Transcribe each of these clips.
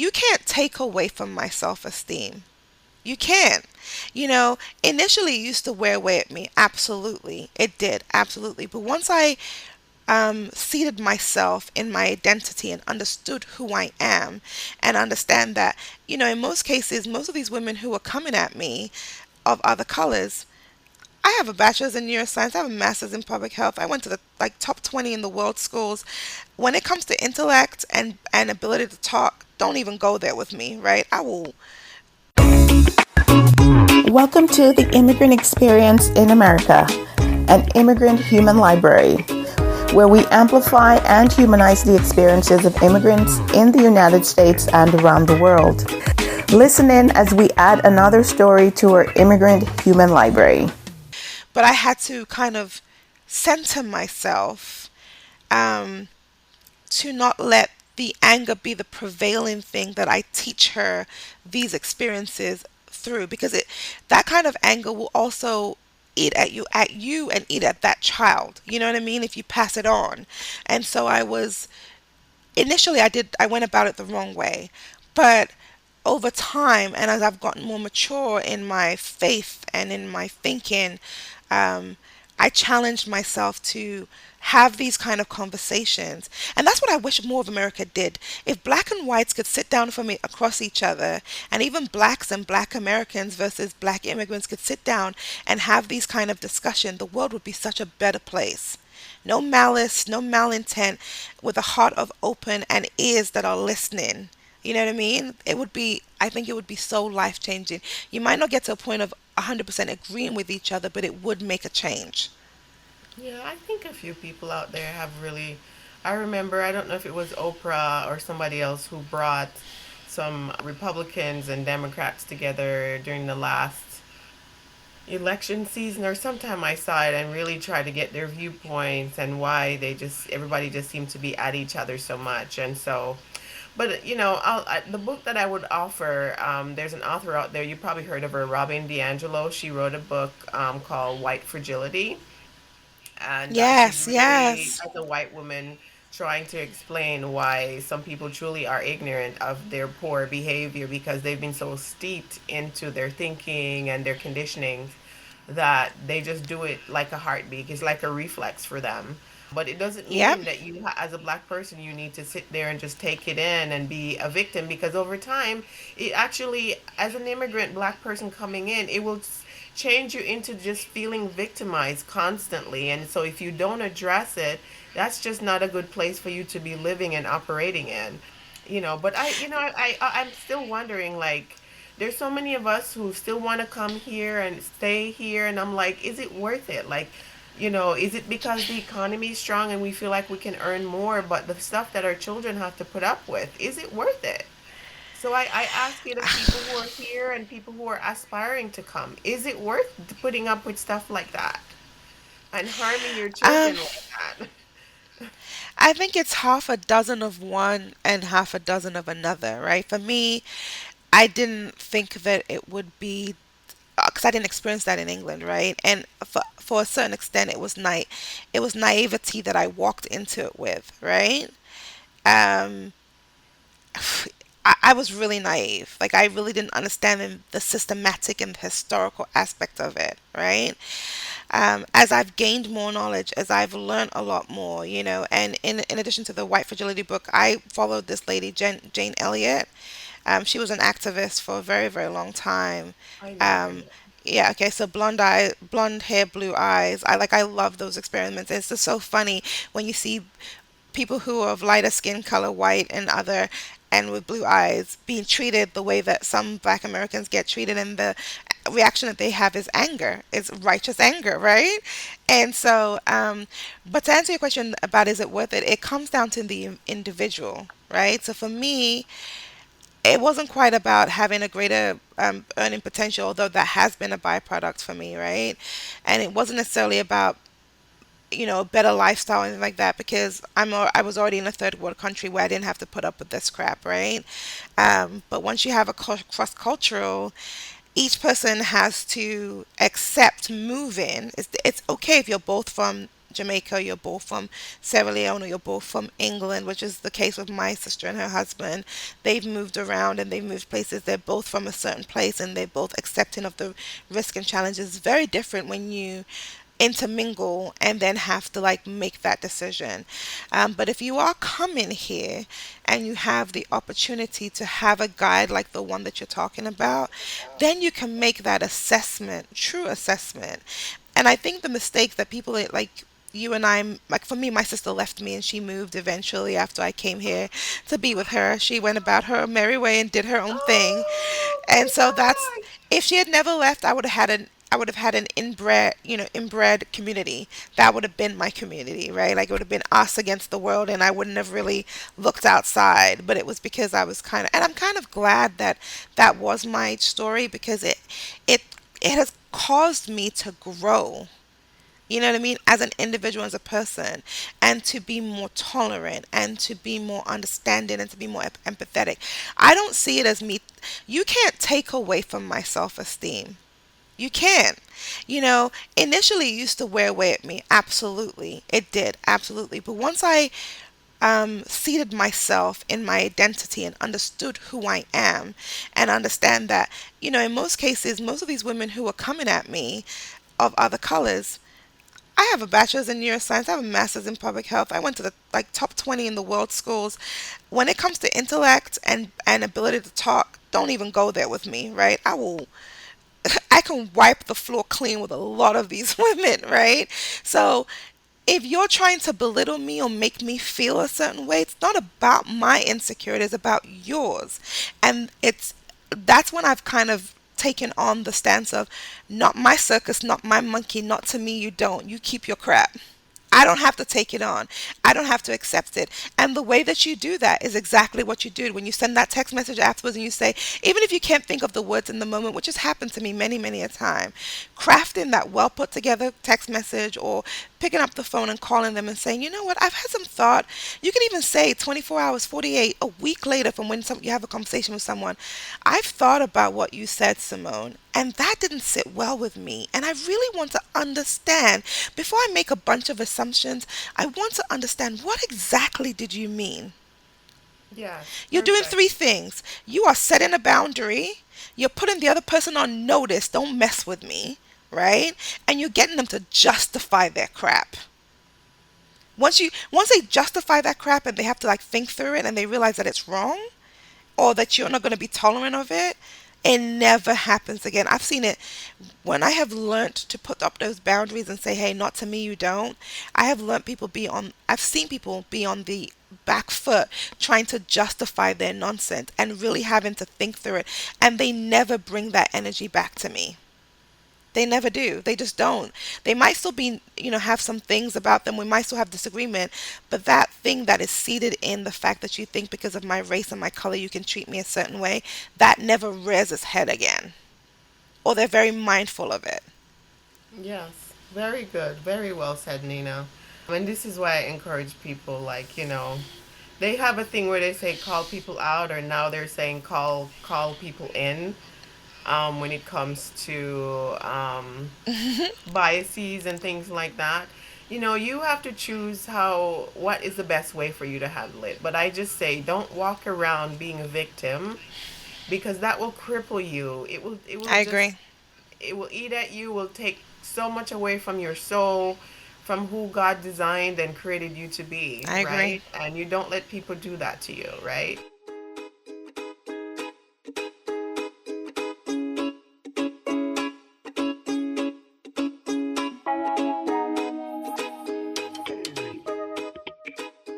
you can't take away from my self-esteem. You can't. Initially it used to wear away at me. Absolutely. It did. Absolutely. But once I seated myself in my identity and understood who I am, and understand that, in most cases, most of these women who are coming at me of other colors, I have a bachelor's in neuroscience. I have a master's in public health. I went to the top 20 in the world schools. When it comes to intellect and ability to talk, don't even go there with me, right? I will. Welcome to the Immigrant Experience in America, an immigrant human library, where we amplify and humanize the experiences of immigrants in the United States and around the world. Listen in as we add another story to our immigrant human library. But I had to kind of center myself, um, to not let the anger be the prevailing thing that I teach her these experiences through, because that kind of anger will also eat at you and eat at that child. You know what I mean? If you pass it on. And so initially I went about it the wrong way. But over time, and as I've gotten more mature in my faith and in my thinking, um, I challenged myself to have these kind of conversations. And that's what I wish more of America did. If black and whites could sit down from across each other, and even blacks and black Americans versus black immigrants could sit down and have these kind of discussion, the world would be such a better place. No malice, no malintent, with a heart of open and ears that are listening. You know what I mean? I think it would be so life changing. You might not get to a point of 100% agreeing with each other, but it would make a change. Yeah, I think a few people out there have really. I remember, I don't know if it was Oprah or somebody else who brought some Republicans and Democrats together during the last election season or sometime I saw it and really tried to get their viewpoints and why everybody just seemed to be at each other so much. And so, but the book that I would offer, there's an author out there, you probably heard of her, Robin DiAngelo. She wrote a book called White Fragility, and she's Yes, really, yes. as a white woman, trying to explain why some people truly are ignorant of their poor behavior because they've been so steeped into their thinking and their conditioning that they just do it like a heartbeat. It's like a reflex for them. But it doesn't Yep. mean that as a black person, you need to sit there and just take it in and be a victim, because over time, it actually, as an immigrant black person coming in, it will change you into just feeling victimized constantly. And so if you don't address it, that's just not a good place for you to be living and operating in. But I'm still wondering, like, there's so many of us who still want to come here and stay here, and I'm like, is it worth it? Like, is it because the economy is strong and we feel like we can earn more, but the stuff that our children have to put up with, is it worth it? So I ask you, the people who are here and people who are aspiring to come, is it worth putting up with stuff like that and harming your Um, children like that? I think it's half a dozen of one and half a dozen of another, right? For me, I didn't think that it would be, because I didn't experience that in England, right? And for a certain extent, it was naivety that I walked into it with, right? Um, I was really naive. Like, I really didn't understand the systematic and historical aspect of it, right? As I've gained more knowledge, as I've learned a lot more, and in addition to the White Fragility book, I followed this lady, Jane Elliott. She was an activist for a very, very long time. I know her. Um, yeah, okay, so blonde hair, blue eyes. I love those experiments. It's just so funny when you see people who are of lighter skin color, white and with blue eyes, being treated the way that some black Americans get treated, and the reaction that they have is anger. It's righteous anger, right? And so, but to answer your question about is it worth it, it comes down to the individual, right? So for me, it wasn't quite about having a greater earning potential, although that has been a byproduct for me, right? And it wasn't necessarily about a better lifestyle and anything like that, because I was already in a third world country where I didn't have to put up with this crap, right? But once you have a cross cultural, each person has to accept moving. It's okay if you're both from Jamaica, you're both from Sierra Leone, or you're both from England, which is the case with my sister and her husband. They've moved around and they've moved places. They're both from a certain place and they're both accepting of the risk and challenges. It's very different when you intermingle and then have to like make that decision. But if you are coming here and you have the opportunity to have a guide like the one that you're talking about, then you can make that assessment, true assessment. And I think the mistake that people like you and I, like for me, my sister left me and she moved eventually after I came here to be with her. She went about her merry way and did her own thing. Oh And my so that's, gosh. if she had never left, I would have had an inbred, inbred community. That would have been my community, right? Like it would have been us against the world, and I wouldn't have really looked outside. But it was because I was kind of, and I'm kind of glad that that was my story because it, it has caused me to grow. You know what I mean? As an individual, as a person, and to be more tolerant and to be more understanding and to be more empathetic. I don't see it as me. You can't take away from my self esteem. You can't. Initially it used to wear away at me. Absolutely. It did. Absolutely. But once I seated myself in my identity and understood who I am and understand that, in most cases, most of these women who are coming at me of other colors, I have a bachelor's in neuroscience. I have a master's in public health. I went to the like top 20 in the world schools. When it comes to intellect and ability to talk, don't even go there with me, right? I can wipe the floor clean with a lot of these women, right? So if you're trying to belittle me or make me feel a certain way, it's not about my insecurity, it's about yours. And that's when I've kind of taken on the stance of not my circus, not my monkey, not to me you don't. You keep your crap. I don't have to take it on. I don't have to accept it. And the way that you do that is exactly what you do when you send that text message afterwards and you say, even if you can't think of the words in the moment, which has happened to me many, many a time, crafting that well put together text message or picking up the phone and calling them and saying, you know what, I've had some thought. You can even say 24 hours, 48, a week later from when you have a conversation with someone, I've thought about what you said, Simone, and that didn't sit well with me. And I really want to understand, before I make a bunch of assumptions, I want to understand what exactly did you mean? Yes, You're doing perfect. three things. You are setting a boundary, you're putting the other person on notice, don't mess with me, right? And you're getting them to justify their crap. Once they justify that crap and they have to like think through it and they realize that it's wrong, or that you're not going to be tolerant of it, it never happens again. I've seen it when I have learned to put up those boundaries and say, hey, not to me, you don't. I've seen people be on the back foot trying to justify their nonsense and really having to think through it. And they never bring that energy back to me. They never do. They just don't. They might still be, have some things about them. We might still have disagreement, but that thing that is seated in the fact that you think because of my race and my color you can treat me a certain way, that never rears its head again. Or they're very mindful of it. Yes, very good. Very well said, Nina. And this is why I encourage people, like, they have a thing where they say call people out, or now they're saying call people in. When it comes to biases and things like that. You have to choose what is the best way for you to handle it. But I just say don't walk around being a victim, because that will cripple you. I agree. It will eat at you, will take so much away from your soul, from who God designed and created you to be, I agree. right? And you don't let people do that to you, right?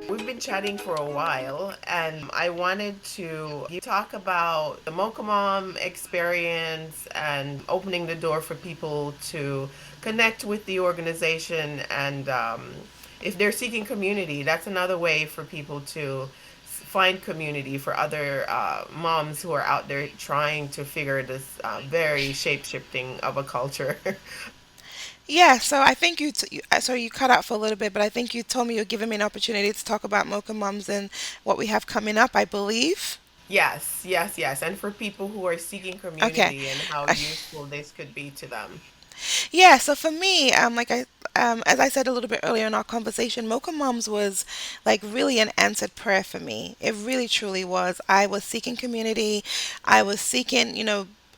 We've been chatting for a while, and I wanted to talk about the Mocha Mom experience and opening the door for people to connect with the organization. And if they're seeking community, that's another way for people to find community for other moms who are out there trying to figure this very shape shifting of a culture. Yeah, so I think so you cut out for a little bit, but I think you told me you're giving me an opportunity to talk about Mocha Mums and what we have coming up, I believe. Yes, yes, yes. And for people who are seeking Okay. community and how useful this could be to them. Yeah, so for me, as I said a little bit earlier in our conversation, Mocha Moms was like really an answered prayer for me. It really truly was. I was seeking community. I was seeking,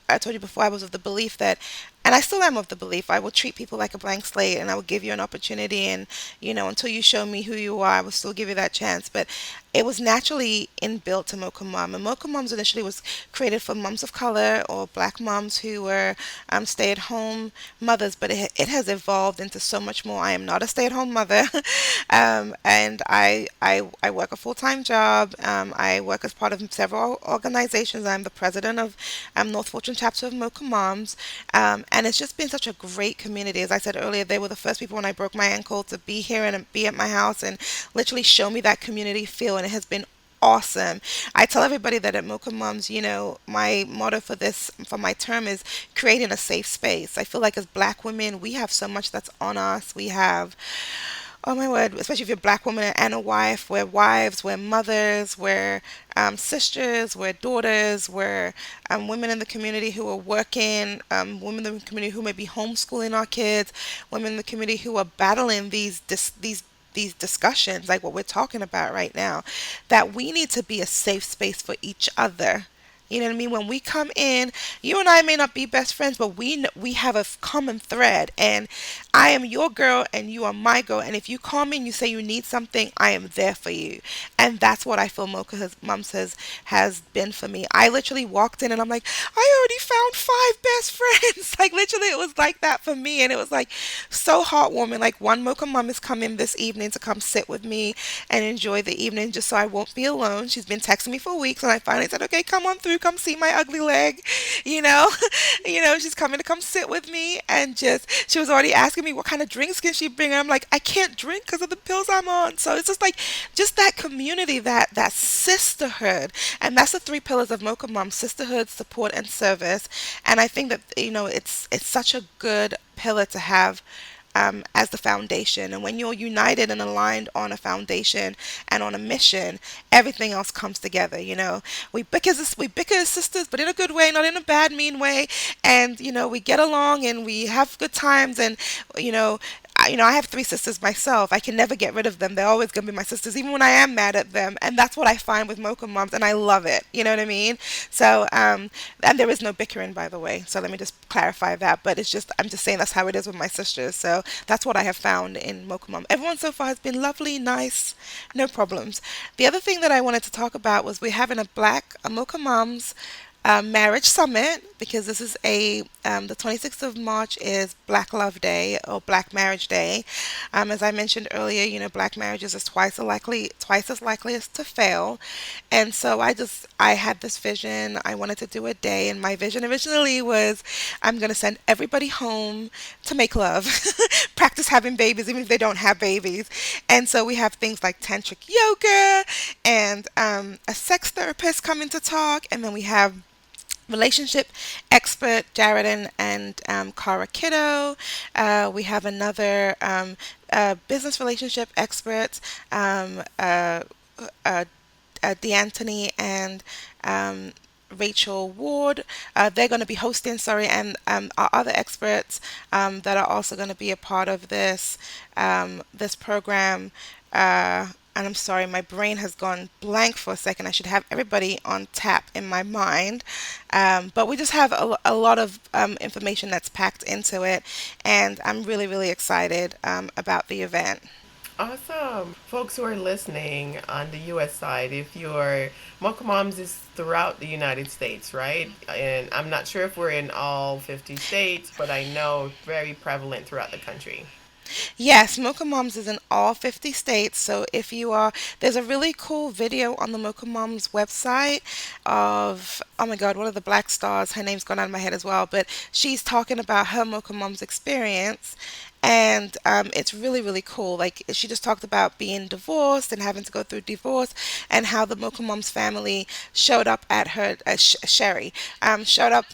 I told you before, I was of the belief that, and I still am of the belief, I will treat people like a blank slate and I will give you an opportunity. And, until you show me who you are, I will still give you that chance. But it was naturally inbuilt to Mocha Mom. And Mocha Moms initially was created for moms of color or black moms who were stay at home mothers, but it has evolved into so much more. I am not a stay at home mother, and I work a full time job. I work as part of several organizations. I'm the president of North Fortune chapter of Mocha Moms, and it's just been such a great community. As I said earlier, they were the first people when I broke my ankle to be here and be at my house and literally show me that community feel, and it has been awesome. I tell everybody that at Mocha Moms, my motto for my term is creating a safe space. I feel like as black women, we have so much that's on us. We have, oh my word, especially if you're a black woman and a wife, we're wives, we're mothers, we're sisters, we're daughters, we're women in the community who are working, women in the community who may be homeschooling our kids, women in the community who are battling these discussions like what we're talking about right now, that we need to be a safe space for each other. You know what I mean? When we come in, you and I may not be best friends, but we have a common thread. And I am your girl, and you are my girl. And if you call me and you say you need something, I am there for you. And that's what I feel Mom has been for me. I literally walked in, and I'm like, I already found five best friends. Like literally, it was like that for me, and it was like so heartwarming. Like one Mocha Mom is coming this evening to come sit with me and enjoy the evening, just so I won't be alone. She's been texting me for weeks, and I finally said, okay, come on through, come see my ugly leg, you know. She's coming to come sit with me, and just she was already asking me what kind of drinks can she bring, and I'm like, I can't drink because of the pills I'm on. So it's just like just that community, that sisterhood, and that's the three pillars of Mocha Mom: sisterhood, support, and service. And I think that it's such a good pillar to have as the foundation. And when you're united and aligned on a foundation and on a mission, everything else comes together. We bicker as sisters, but in a good way, not in a bad, mean way. And we get along and we have good times. And you know, I have three sisters myself. I can never get rid of them. They're always going to be my sisters, even when I am mad at them. And that's what I find with Mocha Moms, and I love it. You know what I mean? So, and there is no bickering, by the way. So let me just clarify that. But I'm just saying that's how it is with my sisters. So that's what I have found in Mocha Mom. Everyone so far has been lovely, nice, no problems. The other thing that I wanted to talk about was we're having a Mocha Moms marriage summit, because this is the 26th of March is Black Love Day or Black Marriage Day. As I mentioned earlier, Black marriages is twice as likely as to fail. And so I had this vision. I wanted to do a day, and my vision originally was I'm going to send everybody home to make love, practice having babies, even if they don't have babies. And so we have things like tantric yoga and a sex therapist coming to talk, and then we have relationship expert Jared and Cara Kiddo. We have another business relationship expert, uh, D'Antoni and Rachel Ward. They're going to be hosting, sorry, and our other experts that are also going to be a part of this program. And I'm sorry, my brain has gone blank for a second. I should have everybody on tap in my mind. But we just have a lot of information that's packed into it. And I'm really, really excited about the event. Awesome. Folks who are listening on the US side, if your Mocha Moms is throughout the United States, right? And I'm not sure if we're in all 50 states, but I know very prevalent throughout the country. Yes, Mocha Moms is in all 50 states. So if you are, there's a really cool video on the Mocha Moms website of, oh my God, one of the Black Stars. Her name's gone out of my head as well, but she's talking about her Mocha Moms experience. And it's really, really cool. Like she just talked about being divorced and having to go through divorce, and how the Mocha Moms family showed up at her, Sherry, showed up.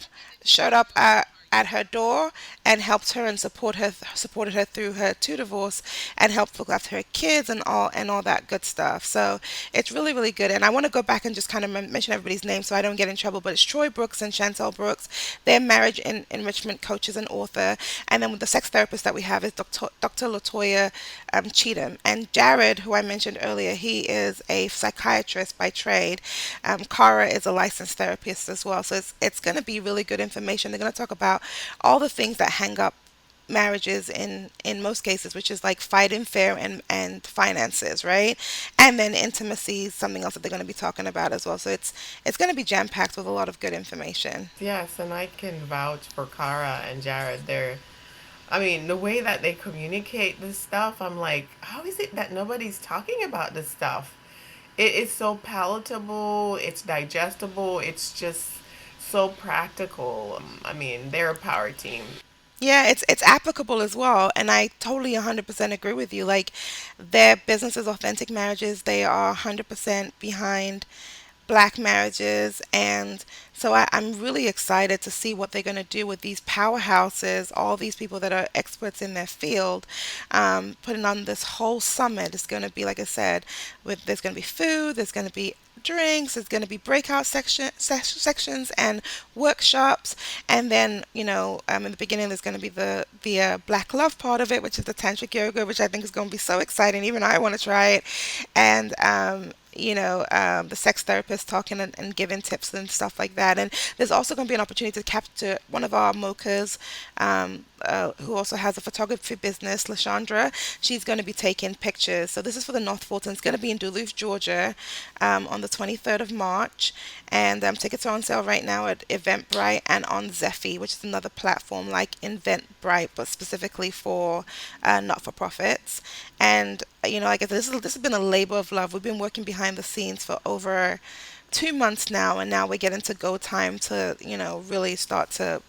at her door and helped her and supported her through her two divorce and helped look after her kids and all that good stuff. So it's really really good. And I want to go back and just kind of mention everybody's name so I don't get in trouble. But it's Troy Brooks and Chantel Brooks. They're marriage and enrichment coaches and author. And then with the sex therapist that we have is Dr. Latoya Cheatham. And Jared, who I mentioned earlier, he is a psychiatrist by trade. Cara is a licensed therapist as well. So it's going to be really good information. They're going to talk about all the things that hang up marriages in most cases, which is like fighting fair and finances, right? And then intimacy is something else that they're going to be talking about as well. So it's going to be jam packed with a lot of good information. Yes, and I can vouch for Kara and Jared. I mean, the way that they communicate this stuff, I'm like, how is it that nobody's talking about this stuff? It is so palatable, it's digestible, it's just so practical. I mean, they're a power team. Yeah, it's applicable as well, and I totally 100% agree with you. Like their business is Authentic Marriages. They are 100% behind black marriages. And so I'm really excited to see what they're going to do with these powerhouses, all these people that are experts in their field, putting on this whole summit. It's going to be, like I said, there's going to be food, there's going to be drinks, there's going to be breakout sections and workshops. And then, in the beginning, there's going to be the black love part of it, which is the tantric yoga, which I think is going to be so exciting. Even I want to try it. And the sex therapist talking and giving tips and stuff like that. And there's also going to be an opportunity to capture one of our mochas, who also has a photography business, Lashandra. She's going to be taking pictures. So this is for the North Fulton. It's going to be in Duluth, Georgia, on the 23rd of March. And tickets are on sale right now at Eventbrite and on Zephy, which is another platform like Eventbrite, but specifically for not-for-profits. And like I said, this has been a labor of love. We've been working behind the scenes for over 2 months now, and now we're getting to go time to really start to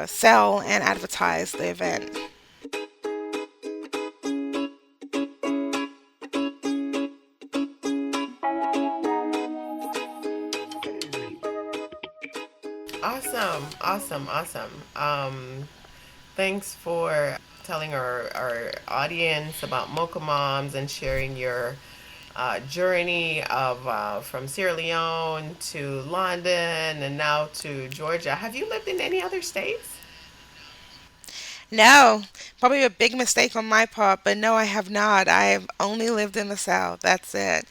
sell and advertise the event. Awesome, awesome, awesome. Thanks for telling our audience about Mocha Moms and sharing your journey of from Sierra Leone to London and now to Georgia. Have you lived in any other states? No, probably a big mistake on my part, but no, I have not. I have only lived in the South. That's it.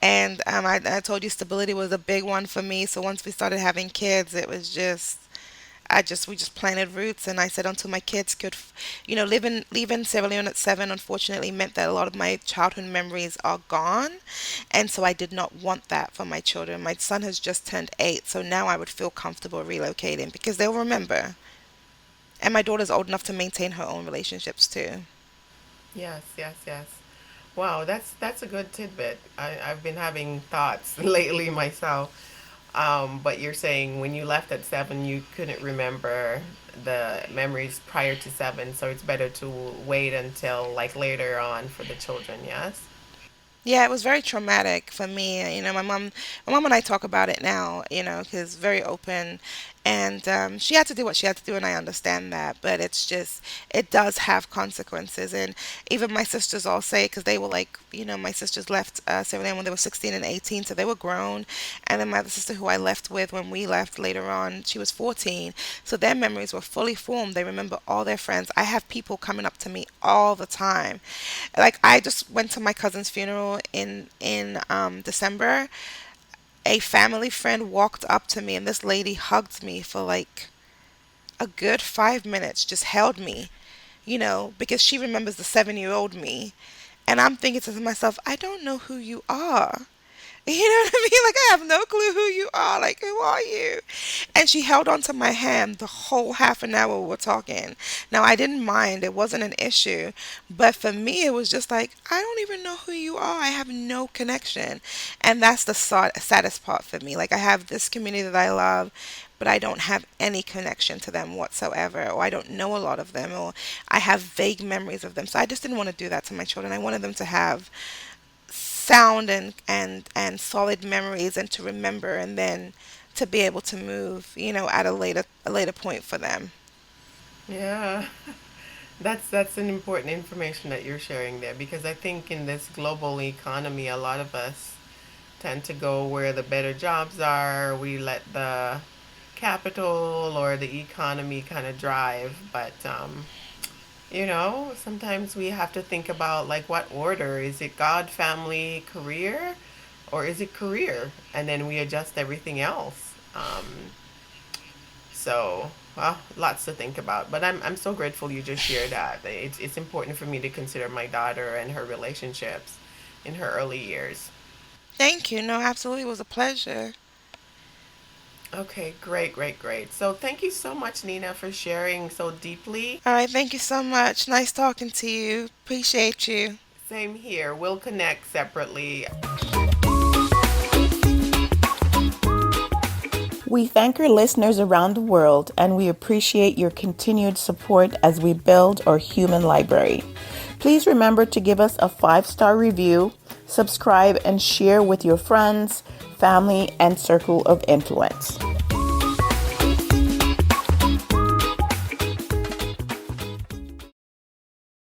And I told you stability was a big one for me. So once we started having kids, it was just we just planted roots, and I said until my kids could, leaving Sierra Leone at 7, unfortunately, meant that a lot of my childhood memories are gone, and so I did not want that for my children. My son has just turned 8, so now I would feel comfortable relocating because they'll remember, and my daughter's old enough to maintain her own relationships too. Yes, yes, yes. Wow, that's a good tidbit. I've been having thoughts lately myself. But you're saying when you left at 7, you couldn't remember the memories prior to 7, so it's better to wait until like later on for the children. Yes. Yeah, it was very traumatic for me. My mom and I talk about it now, because very open, and she had to do what she had to do, and I understand that. But it's just, it does have consequences, and even my sisters all say, because they were like, my sisters left Sierra Leone when they were 16 and 18, so they were grown, and then my other sister who I left with when we left later on, she was 14, so their memories were fully formed. They remember all their friends. I have people coming up to me all the time. Like I just went to my cousin's funeral in December. A family friend walked up to me and this lady hugged me for like a good 5 minutes, just held me, because she remembers the 7-year-old me. And I'm thinking to myself, I don't know who you are. You know what I mean? Like, I have no clue who you are. Like, who are you? And she held onto my hand the whole half an hour we were talking. Now, I didn't mind. It wasn't an issue. But for me, it was just like, I don't even know who you are. I have no connection. And that's the saddest part for me. Like, I have this community that I love, but I don't have any connection to them whatsoever, or I don't know a lot of them, or I have vague memories of them. So I just didn't want to do that to my children. I wanted them to have sound and solid memories and to remember and then to be able to move, at a later point for them. Yeah. That's an important information that you're sharing there, because I think in this global economy, a lot of us tend to go where the better jobs are. We let the capital or the economy kind of drive, but sometimes we have to think about, like, what order is it: God, family, career, or is it career? And then we adjust everything else. So, well, lots to think about. But I'm so grateful you just shared that. It's important for me to consider my daughter and her relationships in her early years. Thank you. No, absolutely, it was a pleasure. Okay, great, great, great. So thank you so much, Nina, for sharing so deeply. All right, thank you so much. Nice talking to you. Appreciate you. Same here. We'll connect separately. We thank our listeners around the world and we appreciate your continued support as we build our human library. Please remember to give us a 5-star review, subscribe, and share with your friends, family, and circle of influence.